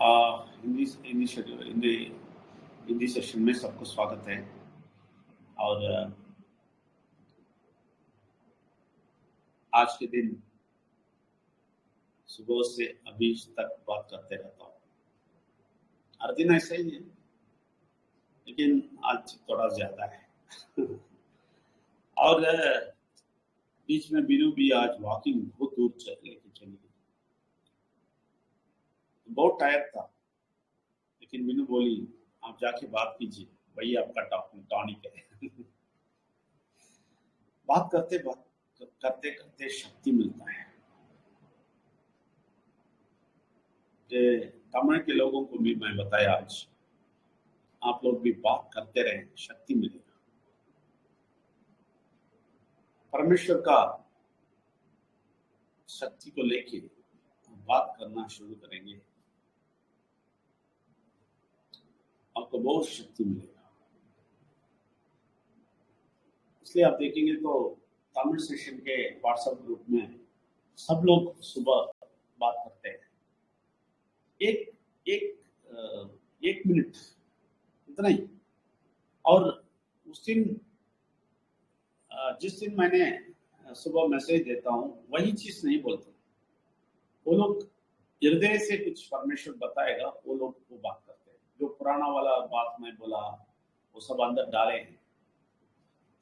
Hindi schedule Hindi session में सबको स्वागत है। और आज के दिन सुबह से अभी तक बात करते रहता हूँ। हर दिन ऐसा ही है, लेकिन आज थोड़ा ज्यादा है। और बीच में बीनू भी आज वॉकिंग बहुत दूर लेके चली गई। बहुत टायर्ड था, लेकिन बीनू बोली आप जाके बात कीजिए, वही आपका टॉनिक है। बात करते करते शक्ति मिलता है। तमिल के लोगों को भी मैं बताया, आज आप लोग भी बात करते रहे, शक्ति मिलेगा। परमेश्वर का शक्ति को लेके बात करना शुरू करेंगे, आपको बहुत शक्ति मिलेगा। इसलिए आप देखेंगे तो तमिल सेशन के व्हाट्सएप ग्रुप में सब लोग सुबह बात करते हैं। एक मिनट इतना ही। और उस दिन जिस दिन मैंने सुबह मैसेज देता हूँ वही चीज नहीं बोलते। वो लोग हृदय से कुछ परमेश्वर बताएगा, वो लोग वो बात करते हैं। जो पुराना वाला बात मैं बोला वो सब अंदर डाले हैं,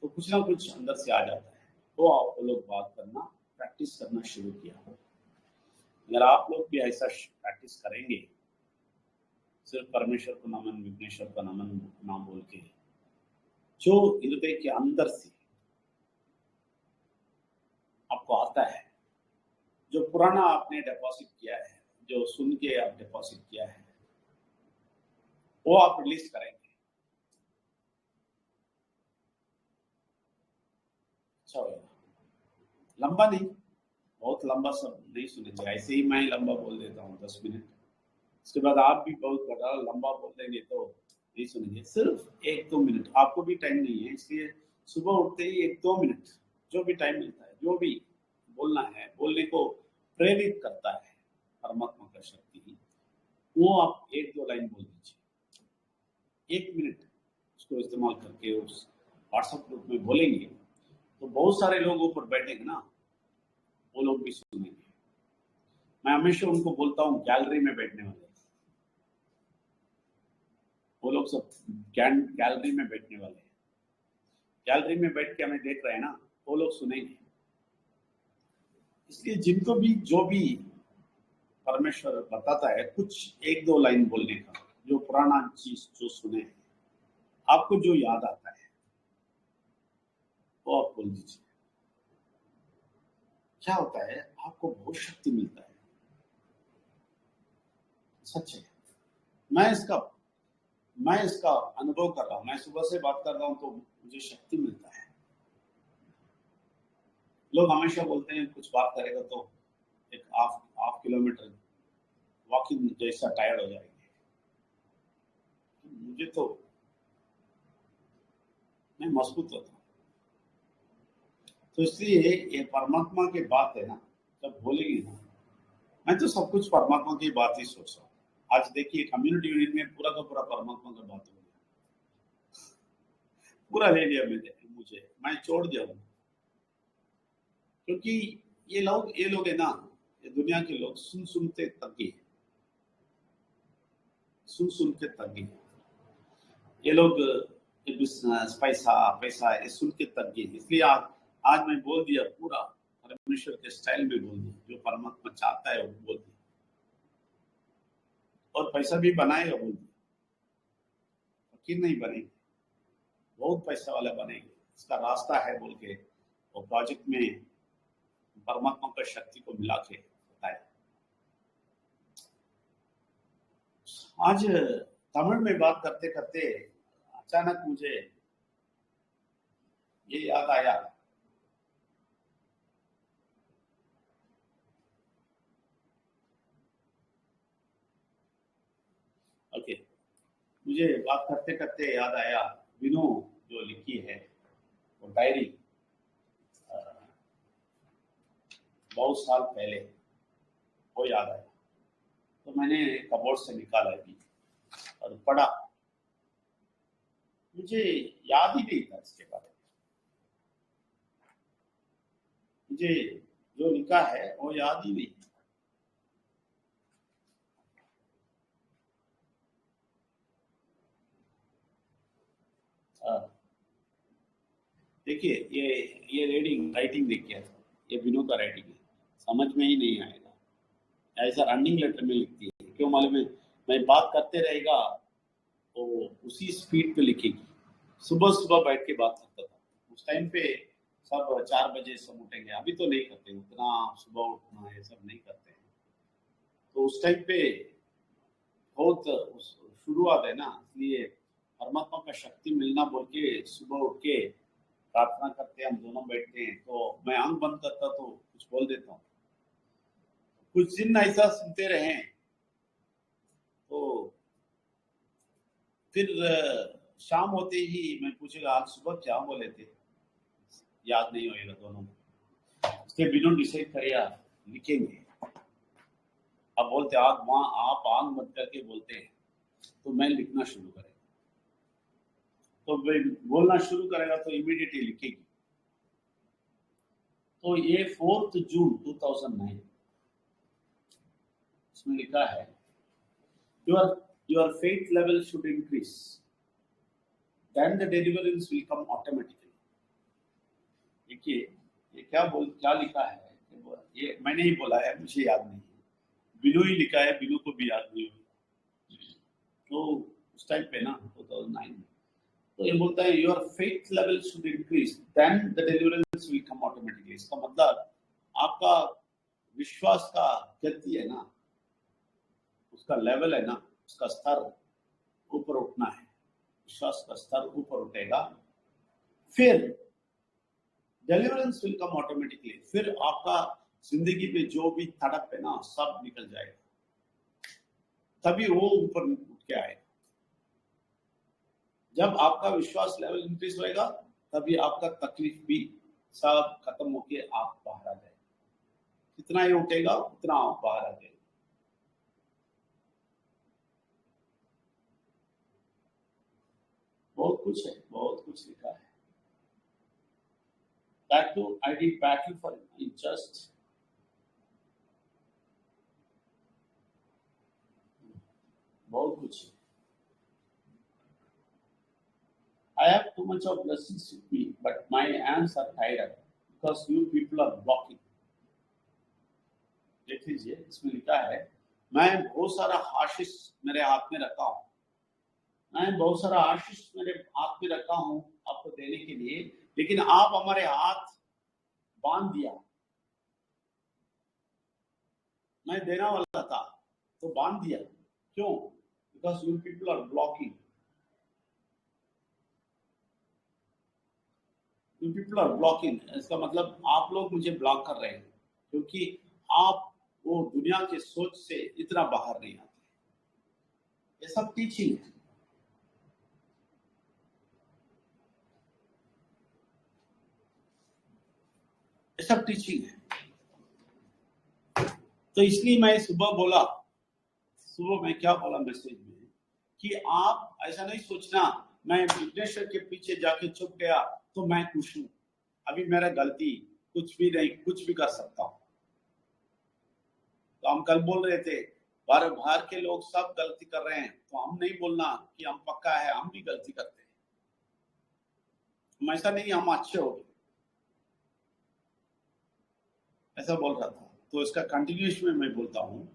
तो कुछ ना कुछ अंदर से आ जाता है। तो आप वो लोग बात करना प्रैक्टिस करना शुरू किया। अगर आप लोग भी ऐसा प्रैक्टिस करेंगे, सिर्फ परमेश्वर को नमन, विघ्नेश्वर का नमन नाम बोल के, जो हृदय के अंदर से आपको आता है, जो पुराना आपने डिपॉजिट किया है, जो सुन के आप डिपॉजिट किया है, वो आप रिलीज करेंगे। अच्छा होगा। लंबा नहीं, बहुत लंबा सब नहीं सुनेंगे। ऐसे ही मैं लंबा बोल देता हूँ 10 मिनट, उसके बाद आप भी बहुत बड़ा लंबा बोल देंगे तो नहीं सुनेंगे। सिर्फ 1-2 मिनट, आपको भी टाइम नहीं है, इसलिए सुबह उठते ही 1-2 मिनट जो भी टाइम मिलता है, जो भी बोलना है, बोलने को प्रेरित करता है परमात्मा का शक्ति, वो आप 1-2 लाइन बोल दीजिए। 1 मिनट उसको इस्तेमाल करके उस व्हाट्सएप ग्रुप में बोलेंगे तो बहुत सारे लोग ऊपर बैठेंगे ना, वो लोग भी सुनेंगे। मैं हमेशा उनको बोलता हूँ गैलरी में बैठने वाले, वो लोग सब गैलरी में बैठने वाले हैं। गैलरी में बैठ के हमें देख रहे हैं ना, वो लोग सुनेंगे। इसलिए जिनको भी जो भी परमेश्वर बताता है कुछ 1-2 लाइन बोलने का, जो पुराना चीज जो सुने हैं, आपको जो याद आता है वो आप बोल दीजिए। क्या होता है, आपको बहुत शक्ति मिलता है। सच है, मैं इसका अनुभव कर रहा हूँ। मैं सुबह से बात कर रहा हूँ तो मुझे शक्ति मिलता है। लोग हमेशा बोलते हैं कुछ बात करेगा तो एक हाफ किलोमीटर वॉकिंग जैसा टायर्ड हो जाएंगे। मुझे तो मैं मजबूत होता हूँ। तो इसलिए ये परमात्मा की बात है ना, जब बोलेगी ना, मैं तो सब कुछ परमात्मा की बात ही सोच रहा हूँ। आज देखिए कम्युनिटी यूनिट में पूरा का पूरा परमात्मा का बात हो गया, पूरा ले लिया मुझे, मैं छोड़ दिया हूँ। क्योंकि ये लोग है ना, ये दुनिया के लोग सुन के तक गए। ये लोग बिजनेस, पैसा ये सुन के तक गए। इसलिए आज मैं बोल दिया, पूरा परमेश्वर के स्टाइल में बोल दिया, जो परमात्मा चाहता है वो बोल दिया। और पैसा भी बनाएगा बोल दिया, फकीर नहीं बनेंगे, बहुत पैसा वाला बनेंगे। इसका रास्ता है बोल के वो प्रोजेक्ट में परमात्मा का शक्ति को मिला के बताया। आज तमिल में बात करते करते अचानक मुझे ये याद आया, ओके, मुझे बात करते करते याद आया, विनो जो लिखी है वो डायरी, बहुत साल पहले, वो याद आया। तो मैंने कबोर्ड से निकाला भी और पढ़ा। मुझे याद ही नहीं था इसके बारे में। मुझे जो लिखा है वो याद ही नहीं। हाँ, देखिए ये राइटिंग देखिए, ये बिनो का राइटिंग है, समझ में ही नहीं आएगा। ऐसा रनिंग लेटर में लिखती है, क्यों मालूम है? मैं बात करते रहेगा तो उसी स्पीड पे लिखेगी। सुबह सुबह बैठ के बात करता था उस टाइम पे। सब 4 बजे सब उठेंगे, अभी तो नहीं करते उतना, सुबह उठना ये सब नहीं करते हैं। तो उस टाइम पे बहुत शुरुआत है ना, इसलिए परमात्मा का शक्ति मिलना बोल के सुबह उठ के प्रार्थना करते हैं, हम दोनों बैठते हैं। तो मैं आंख बंद करता तो कुछ बोल देता हूँ। कुछ दिन ऐसा सुनते रहे तो फिर शाम होते ही मैं पूछेगा आज सुबह क्या बोले थे, याद नहीं होएगा दोनों। उसके बिना डिसाइड करिए लिखेंगे। अब बोलते आप वहां आप आंख बंद करके बोलते हैं तो मैं लिखना शुरू करेगा। तो बोलना शुरू करेगा तो इमीडिएटली लिखेगी। तो ये 4 जून 2009 इसमें लिखा है, your faith level should increase, then the deliverance will come automatically. देखिए ये क्या लिखा है, ये मैंने ही बोला है, मुझे याद नहीं है, बिनु ही लिखा है, बिनु को भी याद नहीं होगा। तो उस टाइम पे ना 2009 में तो ये बोलता है your faith level should increase, then the deliverance will come automatically. इसका मतलब आपका विश्वास का गति है ना, उसका लेवल है ना, उसका स्तर ऊपर उठना है। विश्वास का स्तर ऊपर उठेगा, फिर डिलीवरेंस विल कम ऑटोमेटिकली। फिर आपका जिंदगी में जो भी तड़प है ना सब निकल जाएगा, तभी वो ऊपर उठ के आएगा। जब आपका विश्वास लेवल इंक्रीज होएगा तभी आपका तकलीफ भी सब खत्म होके आप बाहर आ जाएगा। कितना ये उठेगा उतना आप बाहर आ जाएगा। बहुत कुछ है, बहुत कुछ लिखा है। That too, I did battle for just बहुत कुछ है। I have too much of blessings with me, but my hands are tied up because you people are blocking. देख लीजिए इसमें लिखा है, मैं बहुत सारा आशीष मेरे हाथ में रखा हूँ, मैं बहुत सारा आशीष मेरे हाथ में रखा हूँ आपको देने के लिए, लेकिन आप हमारे हाथ बांध दिया। मैं देना वाला था तो बांध दिया, क्यों? Because you people are blocking, you people are blocking. इसका मतलब आप लोग मुझे ब्लॉक कर रहे हैं, क्योंकि आप वो दुनिया के सोच से इतना बाहर नहीं आते। ये सब टीचिंग है। ये सब टीचिंग है। तो इसलिए मैं सुबह मैं क्या बोला मैसेज में, कि आप ऐसा नहीं सोचना मैं विघ्नेश्वर के पीछे जाके छुप गया तो मैं खुश हूं, अभी मेरा गलती कुछ भी नहीं, कुछ भी कर सकता हूं। तो हम कल बोल रहे थे बाहर के लोग सब गलती कर रहे हैं, तो हम नहीं बोलना कि हम पक्का है हम भी गलती करते हैं, हम ऐसा नहीं हम अच्छे हो गए, ऐसा बोल रहा था। तो इसका कंटिन्यूएशन में मैं बोलता हूं,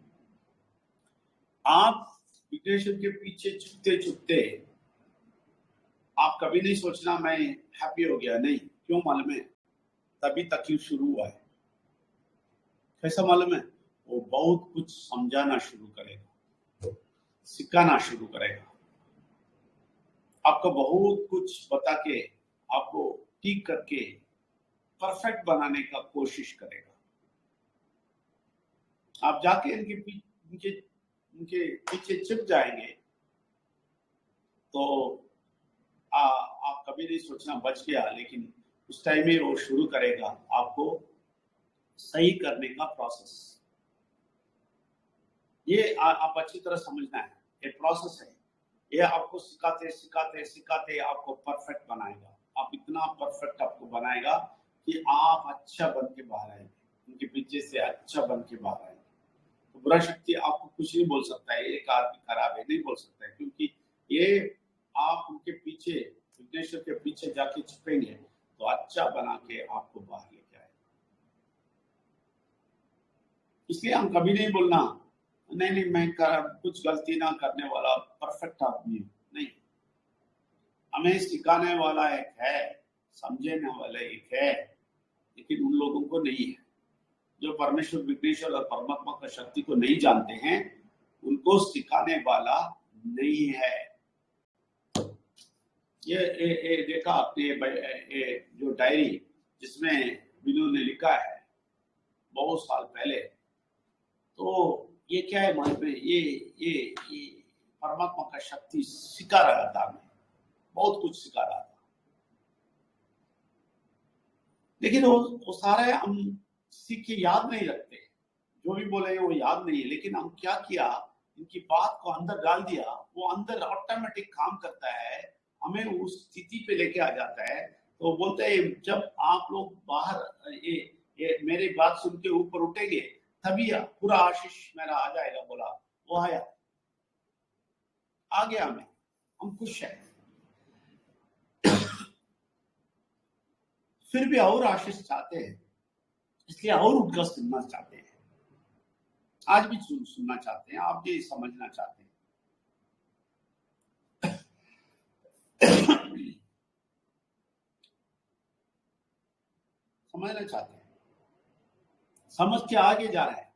आप विघ्नेश्वर के पीछे छुपते छुपते आप कभी नहीं सोचना मैं हैप्पी हो गया, नहीं। क्यों मालूम है? तभी तकलीफ शुरू हुआ है। कैसा मालूम है? वो बहुत कुछ समझाना शुरू करेगा, सिखाना शुरू करेगा, आपको बहुत कुछ बता के आपको ठीक करके परफेक्ट बनाने का कोशिश करेगा। आप जाके इनके पीछे छिप जाएंगे तो आप कभी नहीं सोचना बच गया, लेकिन उस टाइम में वो शुरू करेगा आपको सही करने का प्रोसेस। ये आप अच्छी तरह समझना है, ये प्रोसेस है। ये आपको सिखाते सिखाते सिखाते आपको परफेक्ट बनाएगा। आप इतना परफेक्ट आपको बनाएगा कि आप अच्छा बन के बाहर आएंगे, उनके पीछे से अच्छा बन के बाहर आएंगे। तो बुरा शक्ति आपको कुछ नहीं बोल सकता है, एक आदमी खराब है नहीं बोल सकता है, क्योंकि ये आप उनके पीछे, विघ्नेश्वर के पीछे जाके छुपेंगे तो अच्छा बना के आपको बाहर लेके आए। इसलिए हम कभी नहीं बोलना नहीं नहीं मैं कुछ गलती ना करने वाला परफेक्ट आदमी हूं, नहीं। हमें सिखाने वाला एक है, समझने वाला एक है, लेकिन उन लोगों को नहीं है जो परमेश्वर, विघ्नेश्वर और परमात्मा का शक्ति को नहीं जानते हैं, उनको सिखाने वाला नहीं है। ये देखा आपने जो डायरी जिसमें बिनू ने लिखा है बहुत साल पहले, तो ये क्या है मन में, ये परमात्मा का शक्ति सिखा रहा था, हमें बहुत कुछ सिखा रहा था। लेकिन वो सारे हम सीख के याद नहीं रखते, जो भी बोले वो याद नहीं है। लेकिन हम क्या किया, इनकी बात को अंदर डाल दिया, वो अंदर ऑटोमेटिक काम करता है, हमें उस स्थिति पे लेके आ जाता है। तो बोलते हैं जब आप लोग बाहर ये मेरी बात सुन के ऊपर उठेंगे तभी पूरा आशीष मेरा आ जाएगा। बोला, वो आया, आ गया, हम खुश हैं। फिर भी और आशीष चाहते हैं, इसलिए और उनका सुनना चाहते हैं, आज भी सुनना चाहते हैं, आप भी समझना चाहते हैं। समझना चाहते हैं, समझ के आगे जा रहे हैं।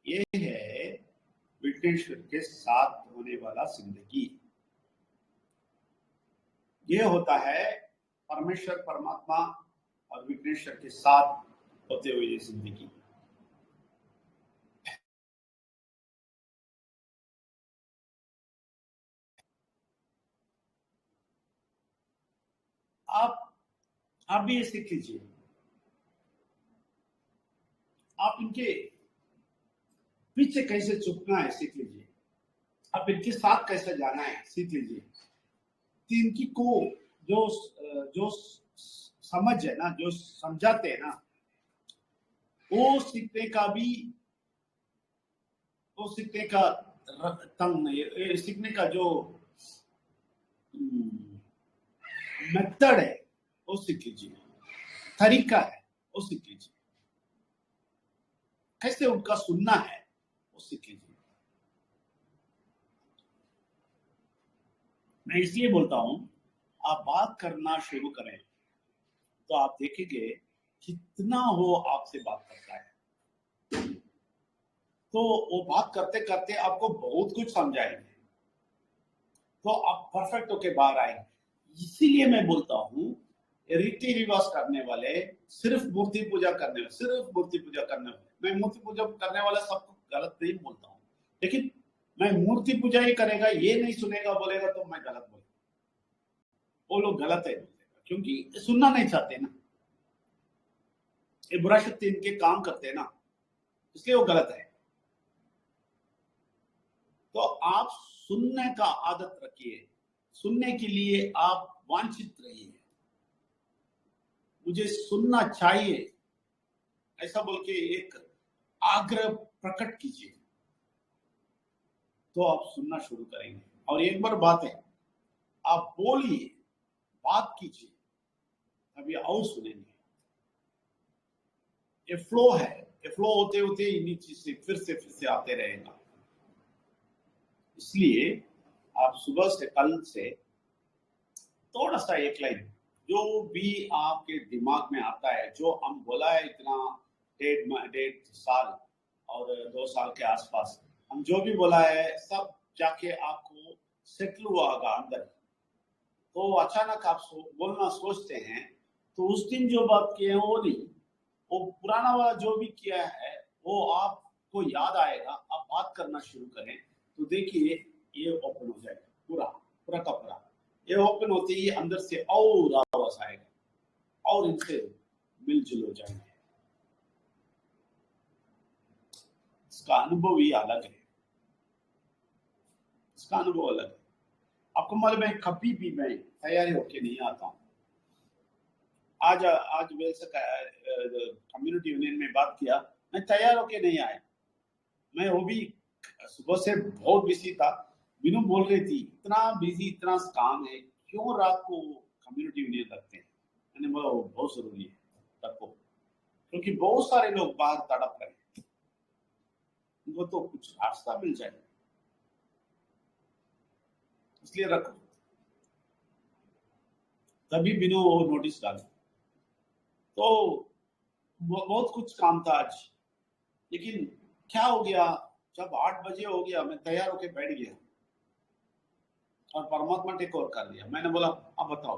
ये है विघ्नेश्वर के साथ होने वाला जिंदगी। ये होता है परमेश्वर, परमात्मा और विघ्नेश्वर के साथ होते हुए जिंदगी। आप भी ये सीख लीजिए, आप इनके पीछे कैसे चुपना है सीख लीजिए, आप इनके साथ कैसे जाना है सीख लीजिए। इनकी को जो समझ है ना, जो समझाते हैं ना, वो सीखने का भी, वो सीखने का तंग नहीं, सीखने का जो मेथड है वो सीख लीजिए, तरीका है वो सीख लीजिए, कैसे उनका सुनना है वो सीख लीजिए। मैं इसलिए बोलता हूं, आप बात करना शुरू करें तो आप देखेंगे कितना वो आपसे बात करता है। तो वो बात करते करते आपको बहुत कुछ समझाएंगे, तो आप परफेक्ट होके बाहर आएंगे। इसीलिए मैं बोलता हूँ, रीति रिवाज करने वाले, सिर्फ मूर्ति पूजा करने वाले, सिर्फ मूर्ति पूजा करने वाले, मैं मूर्ति पूजा करने वाला सबको गलत नहीं बोलता हूँ, लेकिन मैं मूर्ति पूजा ही करेगा ये नहीं सुनेगा बोलेगा तो मैं गलत बोलूंगा, वो लोग गलत है क्योंकि सुनना नहीं चाहते ना, ये बुरा शक्ति इनके काम करते हैं ना, इसलिए वो गलत है। तो आप सुनने का आदत रखिए, सुनने के लिए आप वांछित रहिए, मुझे सुनना चाहिए ऐसा बोल के एक आग्रह प्रकट कीजिए, तो आप सुनना शुरू करेंगे। और एक बार बात है, आप बोलिए, बात कीजिए, अभी और सुनेंगे। ये फ्लो है, ये फ्लो होते होते इन्हीं चीज से फिर से आते रहेगा। इसलिए आप सुबह से, कल से थोड़ा सा एक लाइन जो भी आपके दिमाग में आता है, जो हम बोला है इतना 1.5 साल और 2 साल के आसपास, हम जो भी बोला है सब जाके आपको सेटल हुआ होगा अंदर। तो अचानक आप बोलना सोचते हैं, तो उस दिन जो बात किए हैं वो नहीं, वो पुराना वाला जो भी किया है वो आपको याद आएगा। आप बात करना शुरू करें तो देखिए ये ओपन हो जाएगा, पूरा का पूरा। ये ओपन होते ही अंदर से और आवाज आएगा और इनसे मिलजुल हो जाएंगे। इसका अनुभव ही अलग है, इसका अनुभव अलग है। आपको मालूम है, कभी भी मैं तैयारी होके नहीं आता हूँ। आज आज वेल्स कम्युनिटी यूनियन में बात किया, मैं तैयार होके नहीं आया। मैं वो भी सुबह से बहुत बिजी था। बिनू बोल रही थी इतना बिजी, इतना काम है, क्यों रात को कम्युनिटी यूनियन रखते हैं। मैंने बोला वो बहुत जरूरी है रखो, क्योंकि बहुत सारे लोग बाहर तड़प रहे हैं, उनको तो कुछ रास्ता मिल जाए, इसलिए रखो। तभी बिनू वो नोटिस डाली। तो बहुत कुछ काम था आज, लेकिन क्या हो गया, जब 8 बजे हो गया मैं तैयार होके बैठ गया और परमात्मा टेक ओवर कर दिया। मैंने बोला अब बताओ,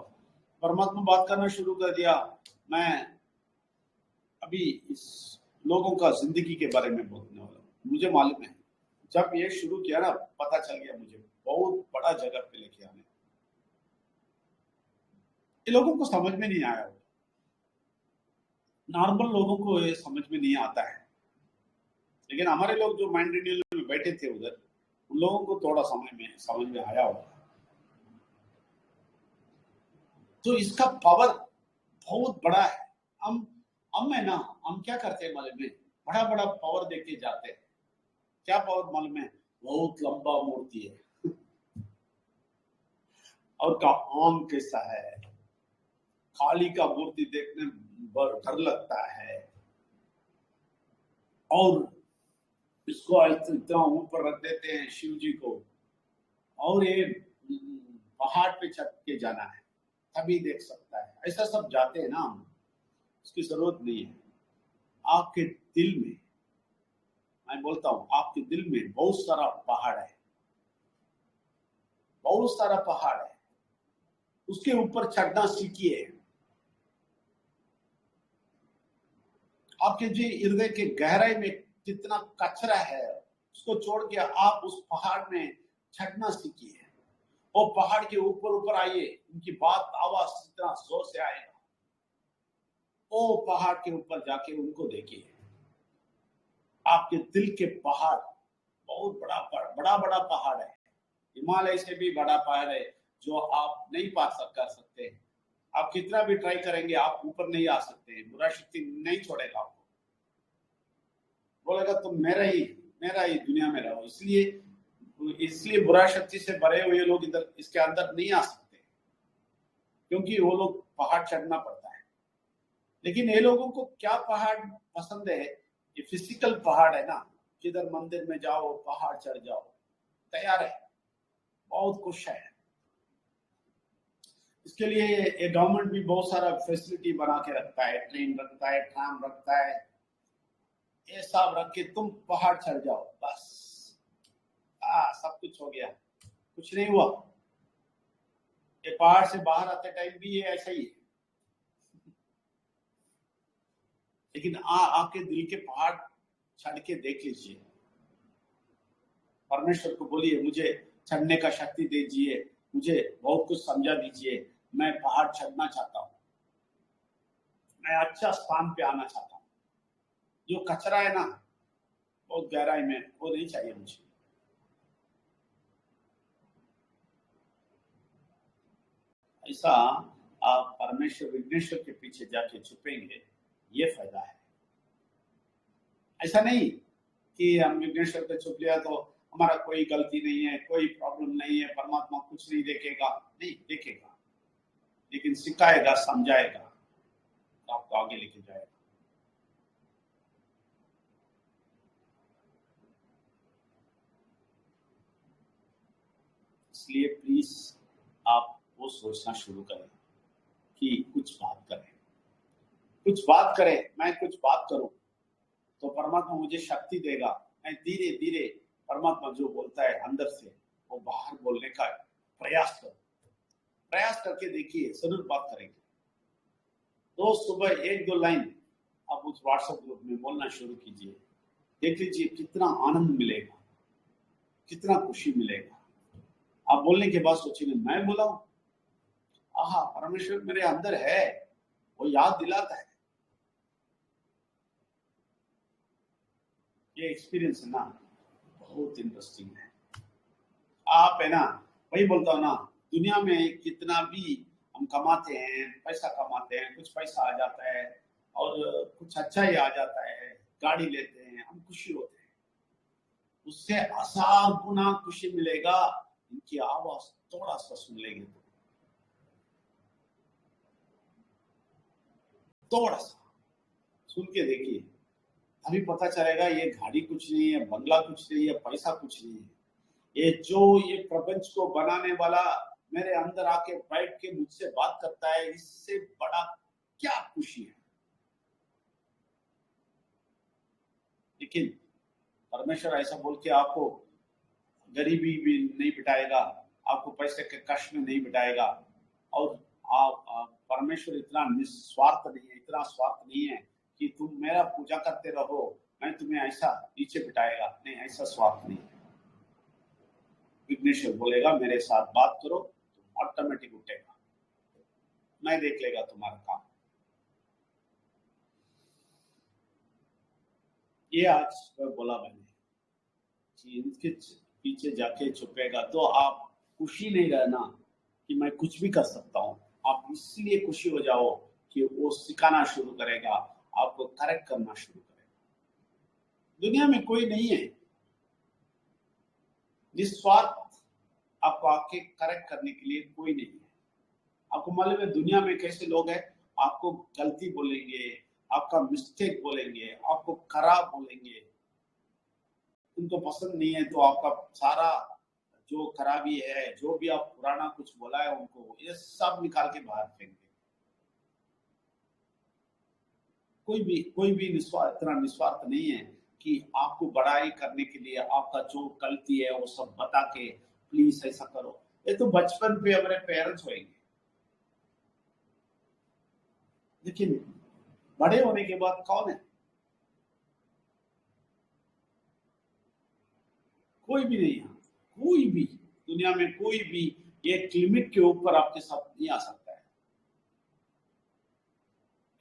परमात्मा बात करना शुरू कर दिया। मैं अभी इस लोगों का जिंदगी के बारे में बोलने वाला हूँ। मुझे मालूम है, जब ये शुरू किया ना, पता चल गया मुझे बहुत बड़ा जगह पे लेके आने। ये लोगों को समझ में नहीं आया, नॉर्मल लोगों को ये समझ में नहीं आता है, लेकिन हमारे लोग जो माइंड रिन्यूअल में बैठे थे उधर, उन लोगों को थोड़ा समझ में आया होगा। तो इसका पावर बहुत बड़ा है। हम है ना, हम क्या करते हैं मालूम है, बड़ा बड़ा पावर देके जाते हैं। क्या पावर मालूम है, बहुत लंबा मूर्ति है और का आम कैसा है, काली का मूर्ति देखने पर डर लगता है, और इसको इतना ऊपर रख देते हैं शिव जी को, और ये पहाड़ पे चढ़ के जाना है तभी देख सकता है। ऐसा सब जाते हैं ना हम, उसकी जरूरत नहीं है। आपके दिल में, मैं बोलता हूं, आपके दिल में बहुत सारा पहाड़ है, बहुत सारा पहाड़ है, उसके ऊपर चढ़ना सीखिए। आपके जी हृदय के गहराई में जितना कचरा है, उसको छोड़ के आप उस पहाड़ में चढ़ना सीखिए। और पहाड़ के ऊपर ऊपर आइए, उनकी बात आवाज इतना जोर से आएगा, वो पहाड़ के ऊपर जाके उनको देखिए। आपके दिल के पहाड़ बहुत बड़ा बड़ा पहाड़ है, हिमालय से भी बड़ा पहाड़ है, जो आप नहीं पार कर सकते। आप कितना भी ट्राई करेंगे, आप ऊपर नहीं आ सकते। बुरा शक्ति नहीं छोड़ेगा आपको, बोलेगा तुम मेरा ही दुनिया में रहो। इसलिए बुरा शक्ति से भरे हुए लोग इधर इसके अंदर नहीं आ सकते, क्योंकि वो लोग पहाड़ चढ़ना पड़ता है। लेकिन ये लोगों को क्या पहाड़ पसंद है, ये फिजिकल पहाड़ है ना, किधर मंदिर में जाओ, पहाड़ चढ़ जाओ, तैयार है, बहुत खुश है। इसके लिए ये गवर्नमेंट भी बहुत सारा फैसिलिटी बना के रखता है, ट्रेन रखता है, ट्राम रखता है, ये सब रख के तुम पहाड़ चढ़ जाओ, बस सब कुछ हो गया। कुछ नहीं हुआ। ये पहाड़ से बाहर आते टाइम भी ये ऐसा ही है। लेकिन आपके दिल के पहाड़ चढ़ के देख लीजिए। परमेश्वर को बोलिए, मुझे चढ़ने का शक्ति दीजिए, मुझे बहुत कुछ समझा दीजिए, मैं पहाड़ चढ़ना चाहता हूँ, मैं अच्छा स्थान पे आना चाहता हूँ। जो कचरा है ना बहुत गहराई में, वो नहीं चाहिए मुझे। ऐसा आप परमेश्वर विघ्नेश्वर के पीछे जाके छुपेंगे, ये फायदा है। ऐसा नहीं कि हम विघ्नेश्वर पे छुप लिया तो हमारा कोई गलती नहीं है, कोई प्रॉब्लम नहीं है, परमात्मा कुछ नहीं देखेगा। नहीं देखेगा, लेकिन सिखाएगा, समझाएगा, आपको आगे लेके जाएगा। इसलिए प्लीज आप वो सोचना शुरू करें कि कुछ बात करें, कुछ बात करें, मैं कुछ बात करूं तो परमात्मा मुझे शक्ति देगा। मैं धीरे धीरे परमात्मा जो बोलता है अंदर से, वो बाहर बोलने का प्रयास करो। प्रयास करके देखिए, जरूर बात करेंगे। रोज सुबह 1-2 लाइन आप उस व्हाट्सएप ग्रुप में बोलना शुरू कीजिए। देख लीजिए कितना आनंद मिलेगा, कितना खुशी मिलेगा। आप बोलने के बाद सोचिए, मैं बोला हूं, आहा परमेश्वर मेरे अंदर है, वो याद दिलाता है। ये एक्सपीरियंस है ना, बहुत इंटरेस्टिंग है। आप है ना, वही बोलता हूँ ना, दुनिया में कितना भी हम कमाते हैं, पैसा कमाते हैं, कुछ पैसा आ जाता है और कुछ अच्छा ही आ जाता है, गाड़ी लेते हैं, हम खुशी होते हैं, उससे 1000 गुना खुशी मिलेगा इनकी आवाज थोड़ा सा सुन लेंगे तो, थोड़ा सा सुन के देखिए, अभी पता चलेगा ये गाड़ी कुछ नहीं है, बंगला कुछ नहीं है, पैसा कुछ नहीं है, ये जो ये प्रपंच को बनाने वाला मेरे अंदर आके बैठ के मुझसे बात करता है, इससे बड़ा क्या खुशी है। लेकिन परमेश्वर ऐसा बोल के आपको गरीबी भी नहीं बिठाएगा, आपको पैसे के कष्ट में नहीं बिठाएगा, और आप परमेश्वर इतना निस्वार्थ नहीं है, इतना स्वार्थ नहीं है कि तुम मेरा पूजा करते रहो, मैं तुम्हें ऐसा नीचे बिठाएगा, नहीं, ऐसा स्वार्थ नहीं है। विघ्नेश्वर बोलेगा मेरे साथ बात करो, तुम ऑटोमेटिक उठेगा, मैं देख लेगा तुम्हारा काम। ये आज बोला मैंने कि इनके पीछे जाके छुपेगा तो आप खुशी नहीं रहना कि मैं कुछ भी कर सकता हूँ, आप इसलिए खुशी हो जाओ कि वो सिखाना शुरू करेगा, आपको करेक्ट करना शुरू करेगा। दुनिया में कोई नहीं है निस्वार्थ आपको आके करेक्ट करने के लिए, कोई नहीं है। आपको मालूम है दुनिया में कैसे लोग हैं, आपको गलती बोलेंगे, आपका मिस्टेक बोलेंगे, आपको खराब बोलेंगे, उनको पसंद नहीं है तो आपका सारा जो खराबी है, जो भी आप पुराना कुछ बोला है उनको, ये सब निकाल के बाहर फेंक देंगे। कोई भी निस्वार्थ, इतना निस्वार्थ नहीं है कि आपको बड़ाई करने के लिए आपका जो गलती है वो सब बता के प्लीज ऐसा करो। ये तो बचपन पे हमारे पेरेंट्स होंगे, लेकिन बड़े होने के बाद कौन है? कोई भी नहीं है, कोई भी दुनिया में कोई भी एक लिमिट के ऊपर आपके साथ नहीं आ सकता है,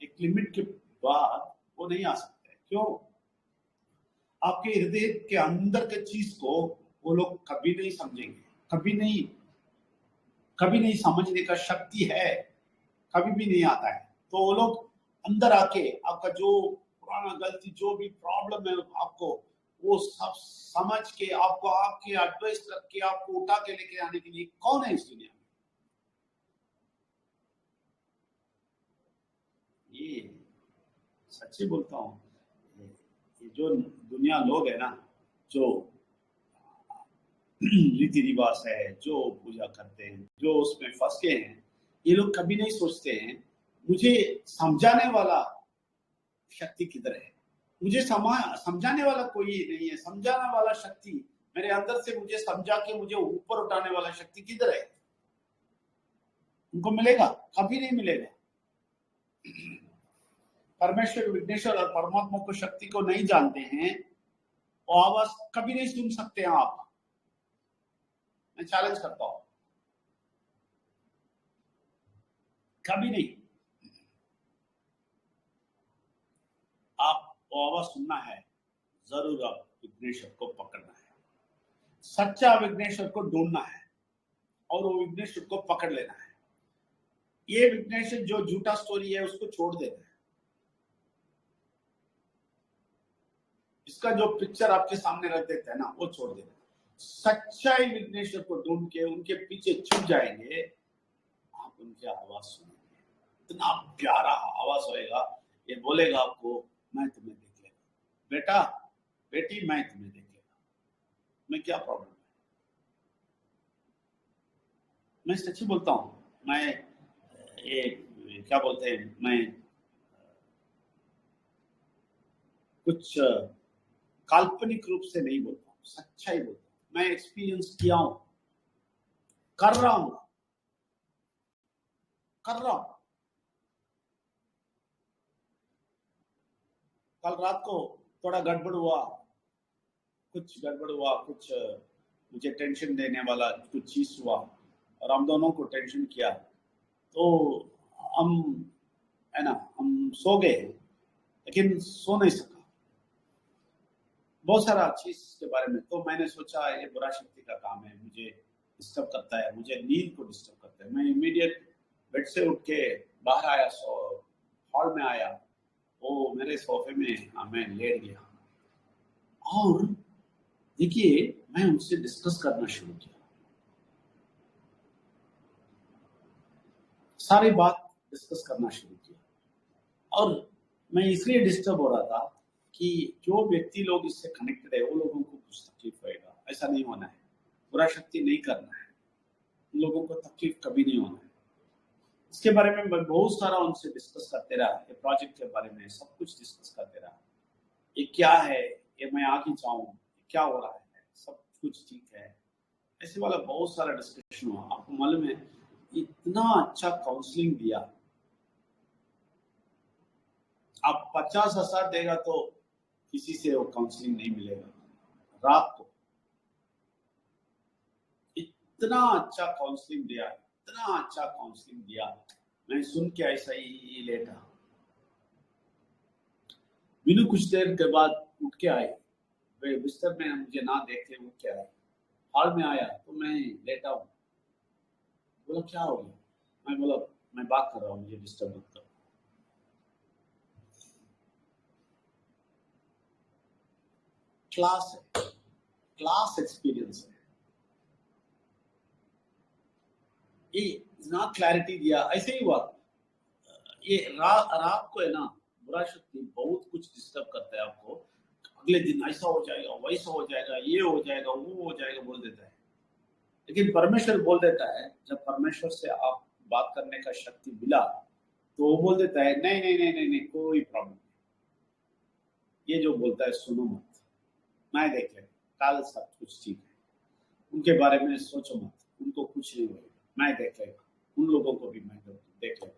एक लिमिट के बाद वो नहीं आ सकता है। क्यों? आपके हृदय के अंदर के चीज को वो लोग कभी नहीं समझेंगे, कभी नहीं समझने का शक्ति है, कभी भी नहीं आता है। तो वो लोग अंदर आके आपका जो पुराना गलती, जो भी प्रॉब्लम है आपको, वो सब समझ के आपको आपकी एडवाइस करके आपको उठा के लेके आने के लिए कौन है इस दुनिया में? ये सच्ची बोलता हूँ, ये जो दुनिया लोग है ना, जो रीति रिवाज है, जो पूजा करते हैं, जो उसमें फंसे हैं, ये लोग कभी नहीं सोचते हैं मुझे समझाने वाला शक्ति किधर है। मुझे समझाने वाला कोई नहीं है, समझाने वाला शक्ति मेरे अंदर से मुझे समझा के मुझे ऊपर उठाने वाला शक्ति किधर है? उनको मिलेगा? कभी नहीं मिलेगा। परमेश्वर, विघ्नेश्वर और परमात्मा को शक्ति को नहीं जानते हैं, वो आवाज कभी नहीं सुन सकते हैं आप। मैं चैलेंज करता हूं, कभी नहीं। आप वो आवाज सुनना है, जरूर आप विघ्नेश्वर को पकड़ना है, सच्चा विघ्नेश्वर को ढूंढना है और वो विघ्नेश्वर को पकड़ लेना है। ये विघ्नेश्वर जो झूठा स्टोरी है उसको छोड़ देना है, इसका जो पिक्चर आपके सामने रख देता है ना, वो छोड़ देना। सच्चाई विघ्नेश्वर को ढूंढ के उनके पीछे छुप जाएंगे, आप उनकी आवाज सुनेंगे, इतना प्यारा आवाज होएगा, ये बोलेगा आपको मैं तुम्हें देख लेगा, बेटा बेटी मैं तुम्हें देख लेगा, मैं क्या प्रॉब्लम है। मैं सच्ची बोलता हूँ, मैं ये क्या बोलते हैं, मैं कुछ काल्पनिक रूप से नहीं बोलता हूँ, सच्चाई बोलता हूँ। मैं एक्सपीरियंस किया हूं, कर रहा हूं। कल रात को थोड़ा गड़बड़ हुआ, कुछ मुझे टेंशन देने वाला कुछ चीज हुआ और हम दोनों को टेंशन किया, तो हम है ना, हम सो गए, लेकिन सो नहीं सका। बहुत सारा चीज के बारे में। तो मैंने सोचा ये बुरा शक्ति का काम है, मुझे डिस्टर्ब करता है, मुझे नींद को डिस्टर्ब करता है। मैं इमीडिएट बेड से उठ के बाहर आया, हॉल में आया, वो मेरे सोफे में मैं लेट गया और देखिए मैं उनसे डिस्कस करना शुरू किया। सारी बात डिस्कस करना शुरू किया और मैं इसलिए डिस्टर्ब हो रहा था कि जो व्यक्ति लोग इससे कनेक्टेड है वो लोगों को कुछ तकलीफ होएगा, ऐसा नहीं होना है। बुरा शक्ति नहीं करना है, उन लोगों को तकलीफ कभी नहीं होना है। इसके बारे में मैं बहुत सारा उनसे डिस्कस करते रहा, ये प्रोजेक्ट के बारे में सब कुछ डिस्कस करते रहा। ये क्या है, ये मैं आगे जाऊं, क्या हो रहा है, सब कुछ ठीक है, ऐसे वाला बहुत सारा डिस्कशन हुआ। आपको मालूम है इतना अच्छा काउंसलिंग दिया। आप 50,000 देगा तो किसी से वो काउंसलिंग नहीं मिलेगा। रात को इतना अच्छा काउंसलिंग दिया, इतना अच्छा काउंसलिंग दिया, मैं सुन के ऐसा ही लेटा। बिनु कुछ देर के बाद उठ के आए, वे बिस्तर में मुझे ना देखे उठ के आए, हॉल में आया तो मैं लेटा हूँ। बोला क्या हो गया? मैं बोला मैं बात कर रहा हूँ, मुझे डिस्टर्ब मत करो। क्लास है, क्लास एक्सपीरियंस है। ये ना क्लैरिटी दिया, ऐसे ही हुआ। ये रात को है ना, बुरा शक्ति बहुत कुछ डिस्टर्ब करता है आपको। अगले दिन ऐसा हो जाएगा, वैसा हो जाएगा, ये हो जाएगा, वो हो जाएगा बोल देता है। लेकिन परमेश्वर बोल देता है, जब परमेश्वर से आप बात करने का शक्ति मिला तो वो बोल देता है नहीं नहीं नहीं नहीं नहीं, कोई प्रॉब्लम नहीं। ये जो बोलता है सुनो मत, मैं देख लेगा, कल सब कुछ ठीक है, उनके बारे में सोचो मत, उनको कुछ नहीं होगा, मैं देख लेगा, उन लोगों को भी मैं देख लेगा।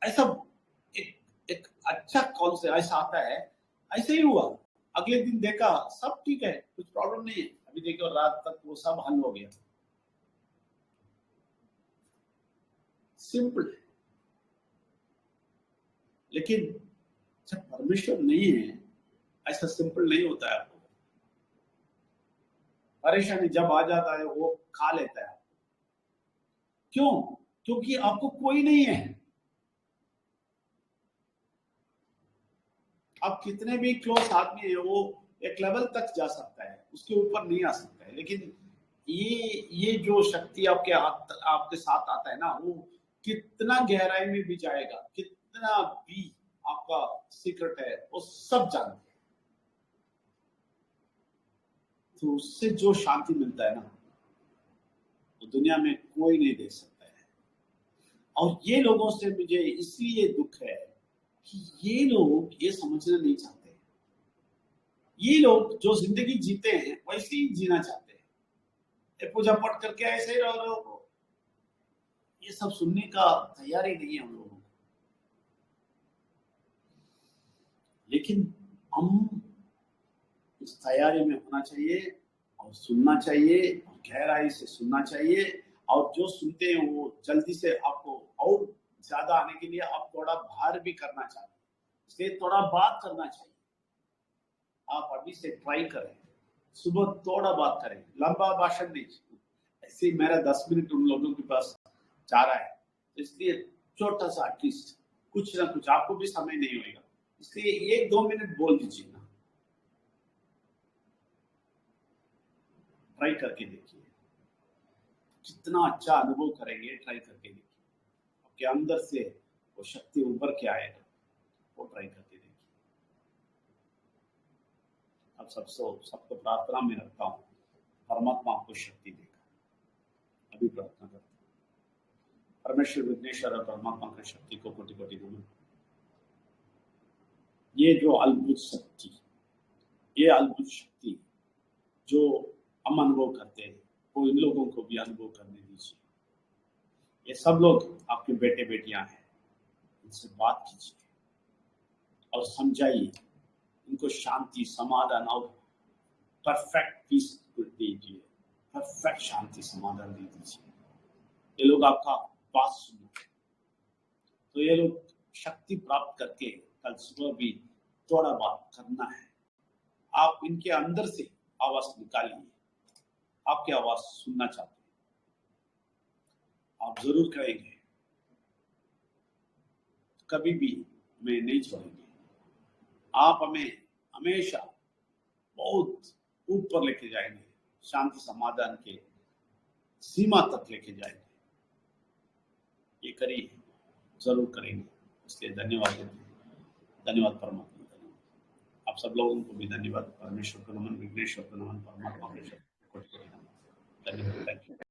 ऐसा एक अच्छा कौन से ऐसा आता है। ऐसे ही हुआ, अगले दिन देखा सब ठीक है, कुछ प्रॉब्लम नहीं है। अभी देखो रात तक वो सब हल हो गया। सिंपल है। लेकिन जब परमेश्वर नहीं है, ऐसा सिंपल नहीं होता है। आपको परेशानी जब आ जाता है वो खा लेता है। क्यों? क्योंकि आपको कोई नहीं है। आप कितने भी क्लोज आदमी है, वो एक लेवल तक जा सकता है, उसके ऊपर नहीं आ सकता है। लेकिन ये जो शक्ति आपके साथ आता है ना, वो कितना गहराई में भी जाएगा, कितना भी आपका सीक्रेट है वो सब जानते हैं। तो उससे जो शांति मिलता है ना, वो दुनिया में कोई नहीं दे सकता है। और ये लोगों से मुझे इसलिए दुख है कि ये लोग ये समझना नहीं चाहते। ये लोग जो जिंदगी जीते हैं वैसे ही जीना चाहते हैं, पूजा पाठ करके ऐसे ही रहो, ये सब सुनने का तैयारी नहीं है हम लोगों को। लेकिन हम इस तैयारी में होना चाहिए और सुनना चाहिए, और गहराई से सुनना चाहिए। और जो सुनते हैं वो जल्दी से आपको और ज्यादा आने के लिए आप थोड़ा बाहर भी करना चाहिए, इसलिए थोड़ा बात करना चाहिए। आप अभी से ट्राई करें, सुबह थोड़ा बात करें, लंबा भाषण नहीं। ऐसे ही मेरा 10 मिनट उन लोगों के पास जा रहा है, तो इसलिए छोटा सा एटलीस्ट कुछ ना कुछ, आपको भी समय नहीं होगा, इसलिए 1-2 मिनट बोल दीजिए ना। ट्राई करके देखिए, कितना अच्छा अनुभव करेंगे। ट्राई करके देखिए, आपके अंदर से वो शक्ति उभर के आएगा। वो ट्राई करके देखिए। अब सबको प्रार्थना में रखता हूँ, परमात्मा आपको शक्ति देगा। अभी प्रार्थना करता हूँ। परमेश्वर विघ्नेश्वर और परमात्मा की शक्ति को कोटि कोटि नमन। ये जो अद्भुत शक्ति, ये अद्भुत शक्ति जो हम अनुभव करते हैं, वो इन लोगों को भी अनुभव करने दीजिए। ये सब लोग आपके बेटे बेटियां हैं, इनसे बात कीजिए और समझाइए, इनको शांति, समाधान और परफेक्ट पीस दीजिए, परफेक्ट शांति समाधान दे दीजिए। ये लोग आपका बात सुनो, तो ये लोग शक्ति प्राप्त करके कल सुबह भी थोड़ा बात करना है, आप इनके अंदर से आवाज निकालिए, आपकी आवाज सुनना चाहते हैं, आप जरूर करेंगे, कभी भी हमें नहीं छोड़ेंगे। आप हमें हमेशा बहुत ऊपर लेके जाएंगे, शांति समाधान के सीमा तक लेके जाएंगे। ये करिए, जरूर करेंगे। इसलिए धन्यवाद देते हैं। धन्यवाद परमात्मा, धन्यवाद आप सब लोगों को भी धन्यवाद। परमेश्वर को नमन, विघ्नेश्वर को नमन, परमात्मा को नमन। धन्यवाद, थैंक यू।